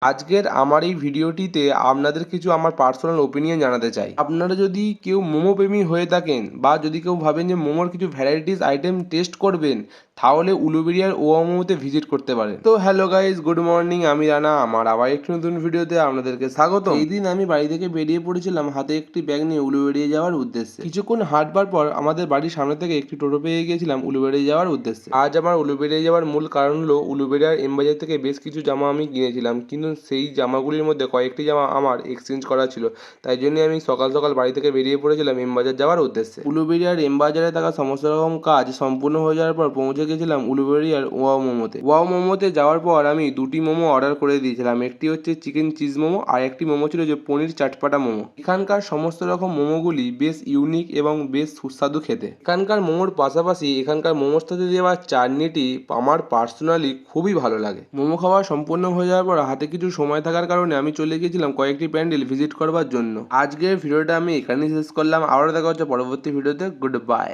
আজকের আমার এই ভিডিওটিতে আপনাদের কিছু আমার পার্সোনাল ওপিনিয়ন জানাতে চাই। আপনারা যদি কেউ মোমো প্রেমী হয়ে থাকেন বা যদি কেউ ভাবেন যে মোমোর কিছু ভ্যারাইটিস আইটেম টেস্ট করবেন, তাহলে উলুবেড়িয়ার ওয়া মোমোতে ভিজিট করতে পারেন। তো হ্যালো গাইজ, গুড মর্নিং, আমি রানা। আমার আবার একটি নতুন ভিডিওতে আপনাদেরকে স্বাগত। এই দিন আমি বাড়ি থেকে বেরিয়ে পড়েছিলাম হাতে একটি ব্যাগ নিয়ে উলুবেড়িয়া যাওয়ার উদ্দেশ্যে। কিছুক্ষণ হাঁটবার পর আমাদের বাড়ির সামনে থেকে একটি টোটো পেয়ে গিয়েছিলাম উলুবেড়িয়া যাওয়ার উদ্দেশ্যে। আজ আমার উলুবেড়িয়া যাওয়ার মূল কারণ হলো উলুবেড়িয়ার এমবাজার থেকে বেশ কিছু জামা আমি কিনেছিলাম, কিন্তু সেই জামাগুলির মধ্যে কয়েকটি জামা আমার এক্সচেঞ্জ করা ছিল। তাই জন্যই আমি সকাল সকাল বাড়ি থেকে বেরিয়ে পড়েছিলাম এমবাজার যাওয়ার উদ্দেশ্যে। উলুবেড়িয়ার এমবাজারে থাকা সমস্ত রকম কাজ সম্পূর্ণ হয়ে যাওয়ার পর পৌঁছে গেছিলাম উলুবেড়িয়ার ওয়াও মোমোতে। ওয়াও মোমোতে যাওয়ার পর আমি দুটি মোমো অর্ডার করে দিয়েছিলাম। একটি হচ্ছে চিকেন চিজ মোমো, আর একটি মোমো ছিল যে পনির চাটপাটা মোমো। এখানকার সমস্ত রকম মোমোগুলি বেশ ইউনিক এবং বেশ সুস্বাদু খেতে। এখানকার মোমোর পাশাপাশি এখানকার মোমোর সাথে দেওয়া চাটনিটি আমার পার্সোনালি খুবই ভালো লাগে। মোমো খাওয়া সম্পূর্ণ হয়ে যাওয়ার পর হাতে কিছু সময় থাকার কারণে আমি চলে গিয়েছিলাম কয়েকটি প্যান্ডেল ভিজিট করবার জন্য। আজকের ভিডিওটা আমি এখানেই শেষ করলাম। আবারও দেখা হচ্ছে পরবর্তী ভিডিওতে। Good bye.